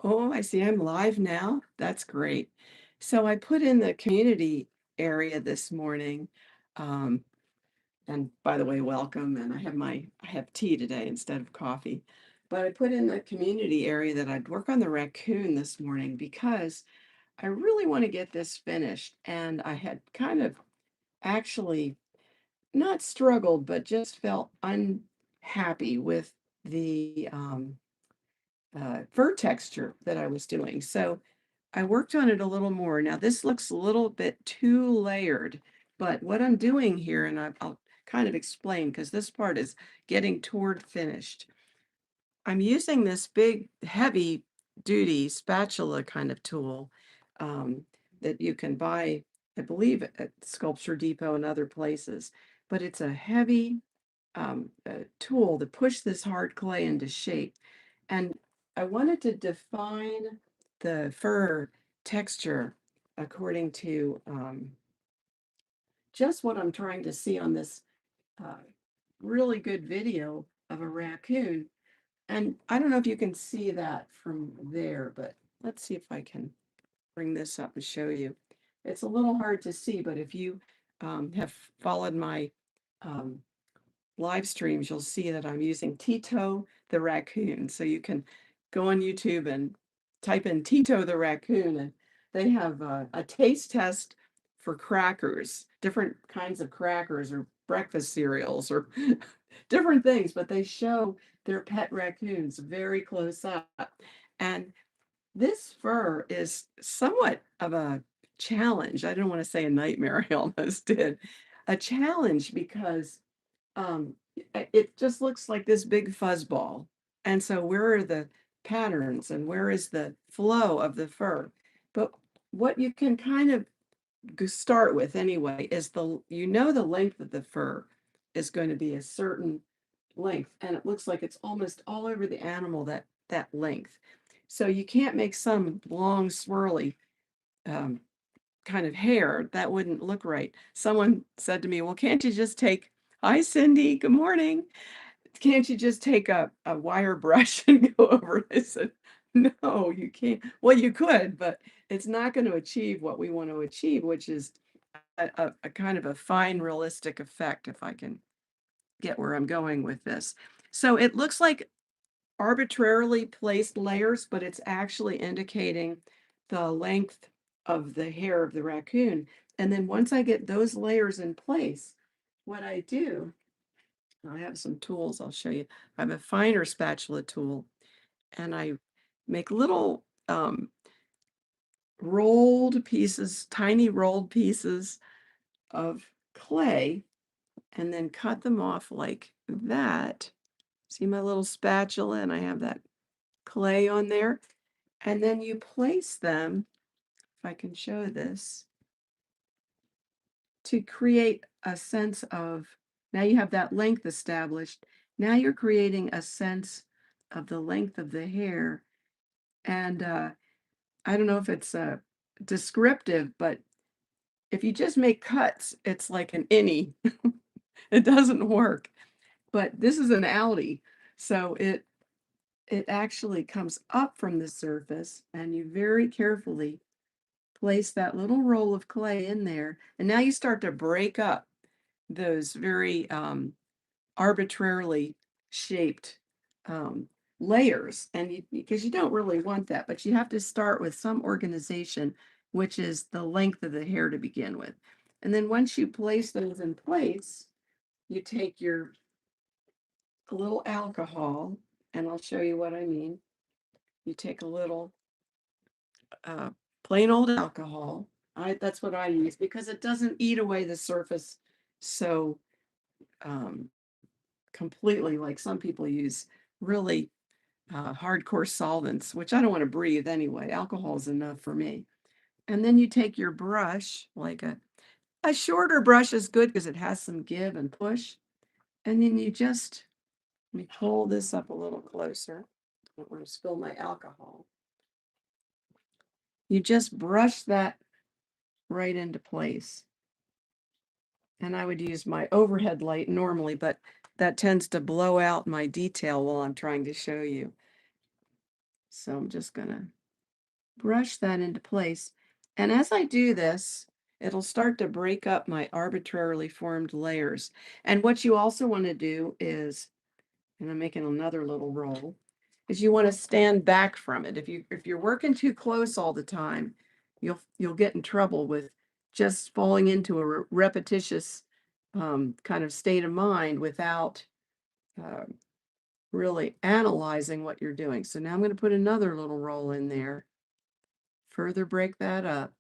Oh, I see. I'm live now. That's great. So I put in the community area this morning. Um, and by the way, welcome. And I have tea today instead of coffee. But I put in the community area that I'd work on the raccoon this morning because I really want to get this finished. And I had kind of actually not struggled, but just felt unhappy with the fur texture that I was doing. So I worked on it a little more. Now, this looks a little bit too layered, but what I'm doing here, and I'll kind of explain because this part is getting toward finished. I'm using this big, heavy duty spatula kind of tool um, that you can buy, I believe, at Sculpture Depot and other places. But it's a heavy tool to push this hard clay into shape. And I wanted to define the fur texture according to just what I'm trying to see on this uh, really good video of a raccoon. And I don't know if you can see that from there, but let's see if I can bring this up and show you. It's a little hard to see, but if you have followed my um, live streams, you'll see that I'm using Tito the raccoon. So you can go on YouTube and type in Tito the raccoon, and they have a taste test for crackers, different kinds of crackers or breakfast cereals or different things, but they show their pet raccoons very close up. And this fur is somewhat of a challenge. I don't want to say a nightmare, I almost did. A challenge because it just looks like this big fuzzball. And so where are the patterns and where is the flow of the fur? But what you can kind of start with anyway is the length of the fur is going to be a certain length, and it looks like it's almost all over the animal that length. So you can't make some long swirly um, kind of hair, that wouldn't look right. Someone said to me, well, can't you just take, hi, Cindy, good morning. Can't you just take a wire brush and go over it? I said, no, you can't. Well, you could, but it's not going to achieve what we want to achieve, which is a kind of a fine, realistic effect, if I can get where I'm going with this. So it looks like arbitrarily placed layers, but it's actually indicating the length of the hair of the raccoon. And then once I get those layers in place, what I do, I have some tools I'll show you. I have a finer spatula tool, and I make little rolled pieces, tiny rolled pieces of clay, and then cut them off like that. See my little spatula, and I have that clay on there. And then you place them, if I can show this, to create a sense of, now you have that length established. Now you're creating a sense of the length of the hair. And I don't know if it's descriptive, but if you just make cuts, it's like an innie. It doesn't work. But this is an outie. So it actually comes up from the surface, and you very carefully place that little roll of clay in there. And now you start to break up those very arbitrarily shaped um, layers. And because you don't really want that, but you have to start with some organization, which is the length of the hair to begin with. And then once you place those in place, you take your a little alcohol, and I'll show you what I mean. You take a little uh, plain old alcohol. That's what I use because it doesn't eat away the surface so um, completely like some people use really hardcore solvents, which I don't want to breathe anyway. Alcohol is enough for me. And then you take your brush, like a shorter brush is good because it has some give and push. And then you just, let me pull this up a little closer. I don't want to spill my alcohol. You just brush that right into place. And I would use my overhead light normally, but that tends to blow out my detail while I'm trying to show you. So I'm just gonna brush that into place. And as I do this, it'll start to break up my arbitrarily formed layers. And what you also want to do is, and I'm making another little roll, is you want to stand back from it. If you're working too close all the time, you'll get in trouble with just falling into a repetitious kind of state of mind without uh, really analyzing what you're doing. So now I'm going to put another little roll in there, further break that up.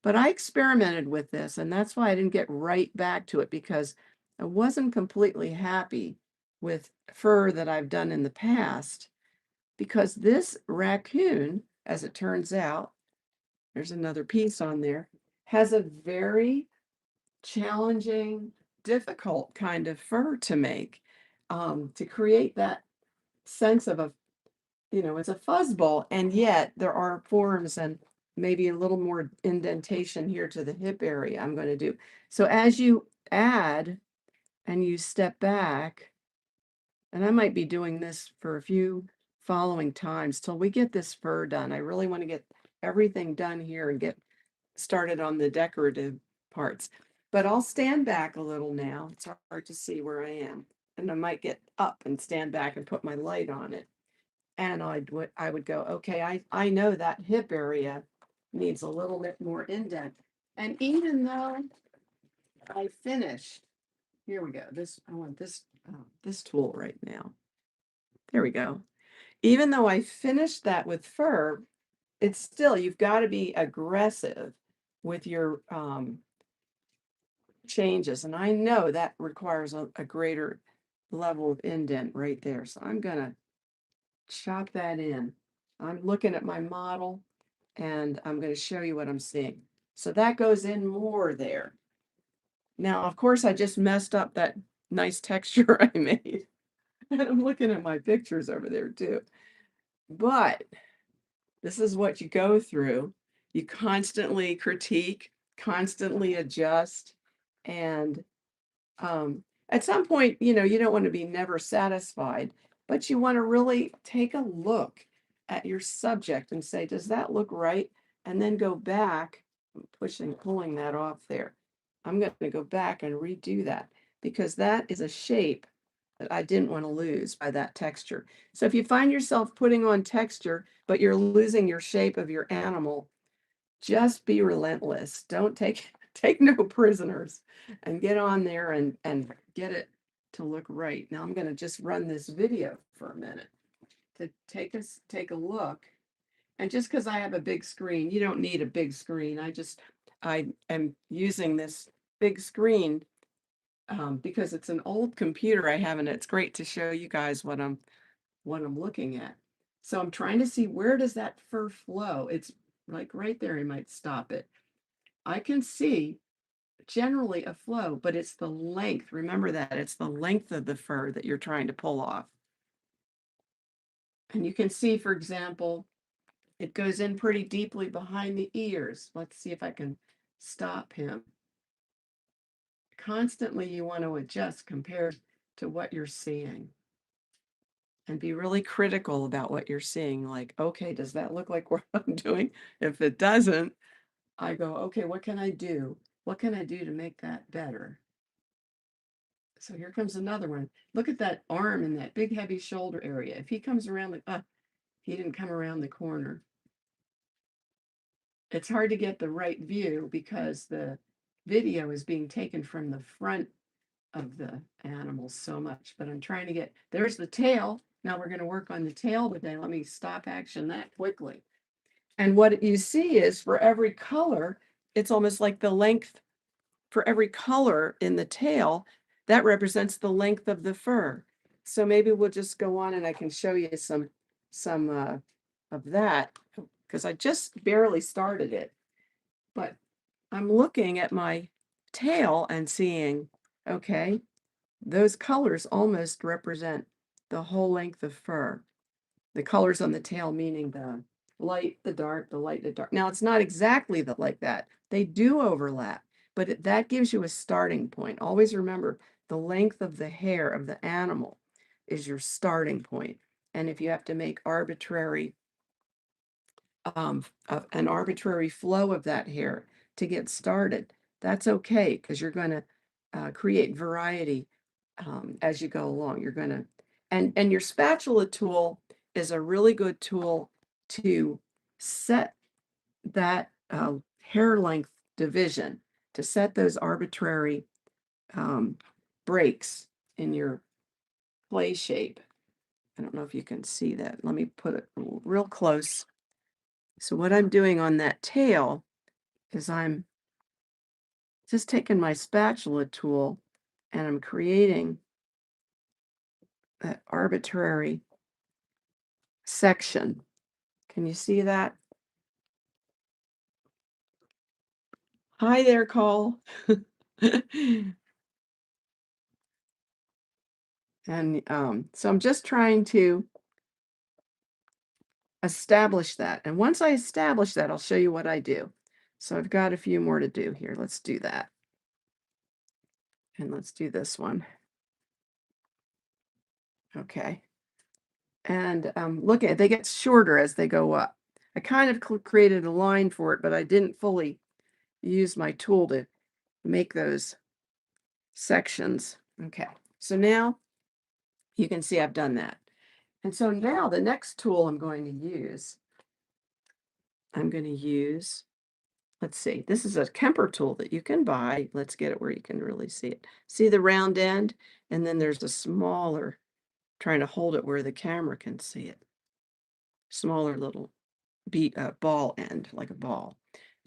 But I experimented with this, and that's why I didn't get right back to it, because I wasn't completely happy with fur that I've done in the past, because this raccoon, as it turns out, there's another piece on there, has a very challenging, difficult kind of fur to make, to create that sense of a, it's a fuzzball, and yet there are forms and maybe a little more indentation here to the hip area I'm going to do. So as you add and you step back, and I might be doing this for a few following times till we get this fur done. I really want to get everything done here and get started on the decorative parts. But I'll stand back a little now. It's hard to see where I am. And I might get up and stand back and put my light on it. And I would go, okay, I know that hip area needs a little bit more indent. And even though I finished, here we go. I want this tool right now. There we go. Even though I finished that with fur, it's still, you've got to be aggressive with your changes. And I know that requires a greater level of indent right there. So I'm going to chop that in. I'm looking at my model and I'm going to show you what I'm seeing. So that goes in more there. Now, of course, I just messed up that nice texture I made. And I'm looking at my pictures over there too. But this is what you go through. You constantly critique, constantly adjust. And at some point, you don't want to be never satisfied, but you want to really take a look at your subject and say, does that look right? And then go back, pulling that off there. I'm going to go back and redo that, because that is a shape that I didn't want to lose by that texture. So if you find yourself putting on texture, but you're losing your shape of your animal, just be relentless. Don't take no prisoners, and get on there and get it to look right. Now I'm going to just run this video for a minute to take a look. And just because I have a big screen, you don't need a big screen. I am using this big screen because it's an old computer I have, and it's great to show you guys what I'm looking at. So I'm trying to see, where does that fur flow? It's like right there. You might stop it. I can see generally a flow, but it's the length. Remember that it's the length of the fur that you're trying to pull off. And you can see, for example, it goes in pretty deeply behind the ears. Let's see if I can stop him. Constantly, you want to adjust compared to what you're seeing. And be really critical about what you're seeing. Like, okay, does that look like what I'm doing? If it doesn't, I go, okay, what can I do? What can I do to make that better? So here comes another one. Look at that arm and that big heavy shoulder area. If he comes around he didn't come around the corner. It's hard to get the right view because the video is being taken from the front of the animal so much, but I'm trying to there's the tail. Now we're going to work on the tail today. Let me stop action that quickly. And what you see is, for every color, it's almost like the length for every color in the tail, that represents the length of the fur. So maybe we'll just go on and I can show you some of that, because I just barely started it. But I'm looking at my tail and seeing, okay, those colors almost represent the whole length of fur. The colors on the tail meaning the light, the dark, the light, the dark. Now, it's not exactly like that. They do overlap, but that gives you a starting point. Always remember, the length of the hair of the animal is your starting point. And if you have to make arbitrary an arbitrary flow of that hair to get started. That's okay because you're going to create variety as you go along. You're going to, and your spatula tool is a really good tool to set that hair length division, to set those arbitrary breaks in your play shape. I don't know if you can see that. Let me put it real close. So what I'm doing on that tail is I'm just taking my spatula tool and I'm creating that arbitrary section. Can you see that? Hi there, Cole. And so I'm just trying to establish that. And once I establish that, I'll show you what I do. So I've got a few more to do here. Let's do that. And let's do this one. Okay. And look at it, they get shorter as they go up. I kind of created a line for it, but I didn't fully use my tool to make those sections. Okay, so now you can see I've done that. And so now the next tool I'm going to use, let's see, this is a Kemper tool that you can buy. Let's get it where you can really see it. See the round end? And then there's a smaller, trying to hold it where the camera can see it. Smaller little ball end, like a ball.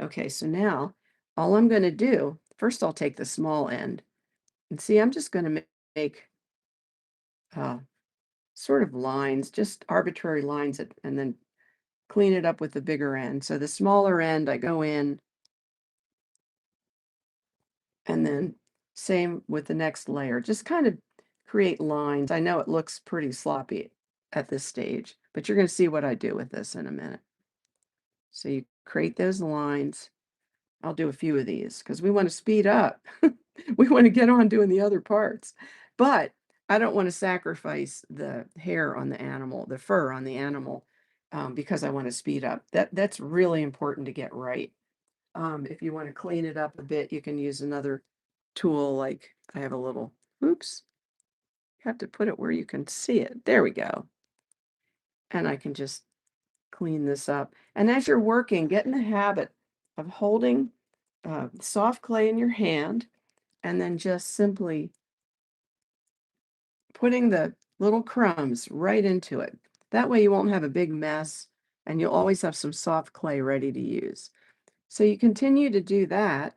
Okay, so now all I'm going to do, first I'll take the small end and see, I'm just going to make uh, sort of lines, just arbitrary lines, and then clean it up with the bigger end. So the smaller end, I go in, and then same with the next layer, just kind of create lines. I know it looks pretty sloppy at this stage, but you're going to see what I do with this in a minute. So you create those lines. I'll do a few of these because we want to speed up. We want to get on doing the other parts. But I don't want to sacrifice the hair on the animal, the fur on the animal, because I want to speed up. That's really important to get right. If you want to clean it up a bit, you can use another tool. Like I have a little, oops, you have to put it where you can see it. There we go. And I can just clean this up. And as you're working, get in the habit of holding soft clay in your hand and then just simply putting the little crumbs right into it. That way you won't have a big mess and you'll always have some soft clay ready to use. So you continue to do that,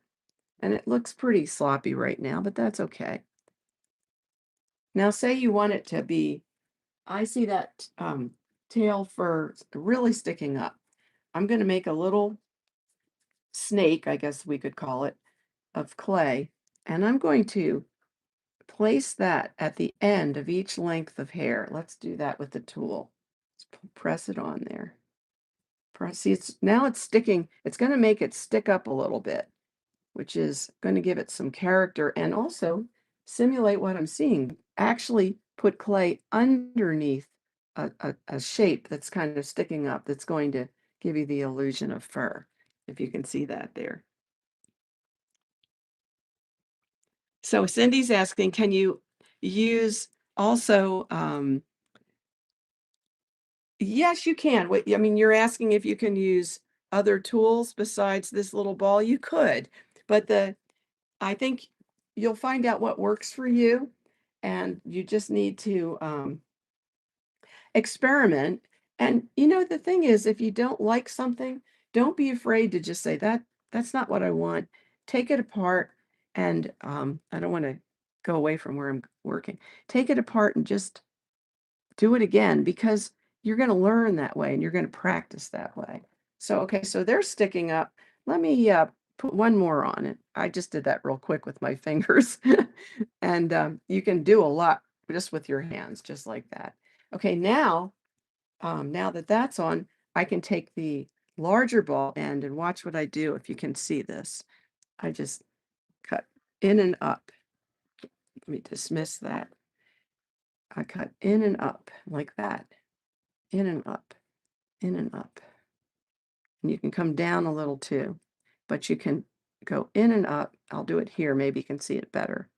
and it looks pretty sloppy right now, but that's okay. Now say you want it to be, I see that tail fur really sticking up. I'm going to make a little snake, I guess we could call it, of clay, and I'm going to place that at the end of each length of hair. Let's do that with the tool. Let's press it on there. Press, see, now it's sticking. It's going to make it stick up a little bit, which is going to give it some character and also simulate what I'm seeing. Actually put clay underneath a shape that's kind of sticking up that's going to give you the illusion of fur, if you can see that there. So Cindy's asking, can you use also, yes, you can. I mean, you're asking if you can use other tools besides this little ball. You could, but I think you'll find out what works for you, and you just need to experiment. And you know, the thing is, if you don't like something, don't be afraid to just say that's not what I want. Take it apart, and I don't want to go away from where I'm working. Take it apart and just do it again because you're going to learn that way and you're going to practice that way. So, okay, so they're sticking up. Let me put one more on it. I just did that real quick with my fingers. And you can do a lot just with your hands, just like that. Okay, now that that's on, I can take the larger ball end and watch what I do. If you can see this, I just cut in and up. Let me dismiss that. I cut in and up like that, in and up, in and up. And you can come down a little too, but you can go in and up. I'll do it here. Maybe you can see it better.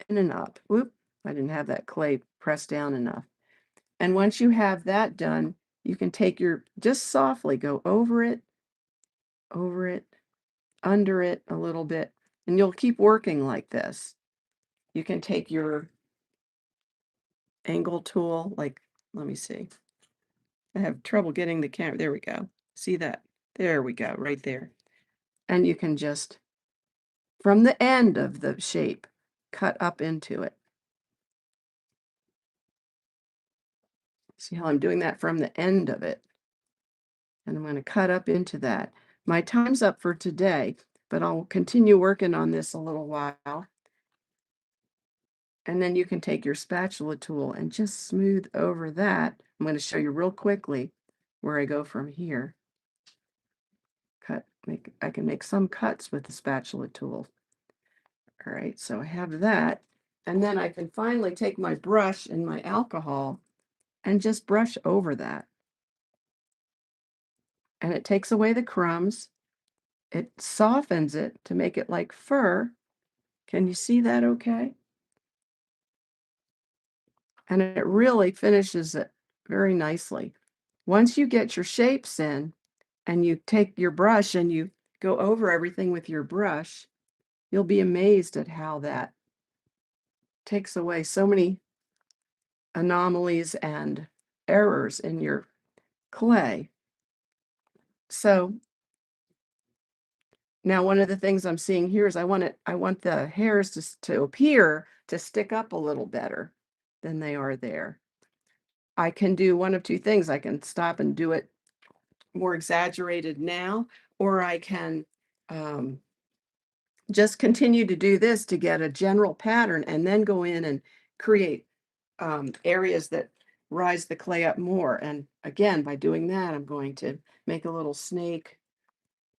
In and up. Whoop, I didn't have that clay pressed down enough. And once you have that done, you can take your, just softly go over it, under it a little bit, and you'll keep working like this. You can take your angle tool, like, let me see. I have trouble getting the camera. There we go. See that? There we go, right there. And you can just, from the end of the shape, cut up into it. See how I'm doing that from the end of it? And I'm going to cut up into that. My time's up for today, but I'll continue working on this a little while. And then you can take your spatula tool and just smooth over that. I'm going to show you real quickly where I go from here. I can make some cuts with the spatula tool. All right, so I have that. And then I can finally take my brush and my alcohol and just brush over that. And it takes away the crumbs. It softens it to make it like fur. Can you see that okay? And it really finishes it very nicely. Once you get your shapes in and you take your brush and you go over everything with your brush, you'll be amazed at how that takes away so many anomalies and errors in your clay. So now one of the things I'm seeing here is I want the hairs to appear to stick up a little better than they are there. I can do one of two things. I can stop and do it more exaggerated now, or I can just continue to do this to get a general pattern and then go in and create areas that rise the clay up more. And again, by doing that, I'm going to make a little snake,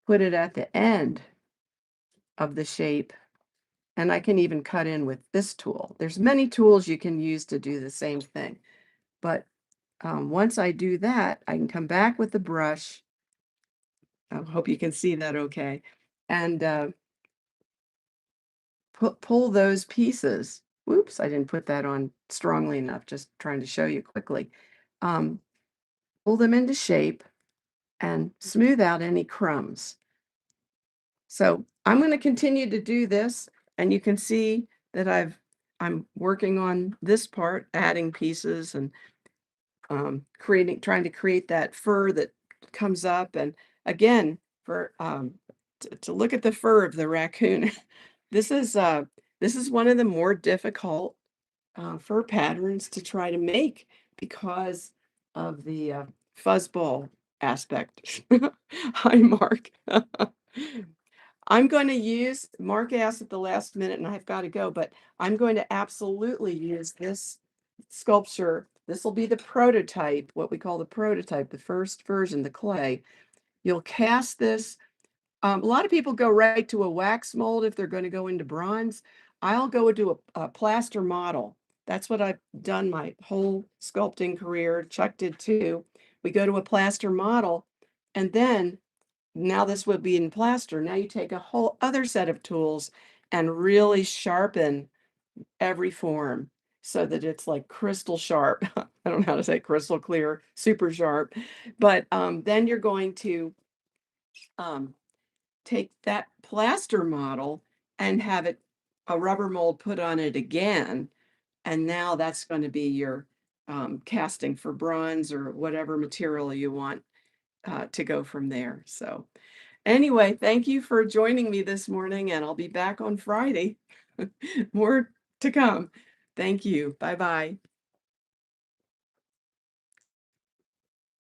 put it at the end of the shape, and I can even cut in with this tool. There's many tools you can use to do the same thing. But once I do that, I can come back with the brush. I hope you can see that okay. And pull those pieces. Whoops, I didn't put that on strongly enough, just trying to show you quickly. Pull them into shape and smooth out any crumbs. So I'm going to continue to do this, and you can see that I'm working on this part, adding pieces and trying to create that fur that comes up. And again, for to look at the fur of the raccoon, this is one of the more difficult fur patterns to try to make because of the fuzzball aspect. Hi, Mark. I'm going to use, Mark asked at the last minute and I've got to go, but I'm going to absolutely use this sculpture. This will be the prototype, what we call the prototype, the first version, the clay. You'll cast this. A lot of people go right to a wax mold if they're going to go into bronze. I'll go into a plaster model. That's what I've done my whole sculpting career. Chuck did too. We go to a plaster model, and then now this would be in plaster. Now you take a whole other set of tools and really sharpen every form so that it's like crystal sharp. I don't know how to say crystal clear, super sharp. But then you're going to take that plaster model and have it a rubber mold put on it again. And now that's going to be your casting for bronze or whatever material you want to go from there. So anyway, thank you for joining me this morning, and I'll be back on Friday. More to come. Thank you. Bye-bye.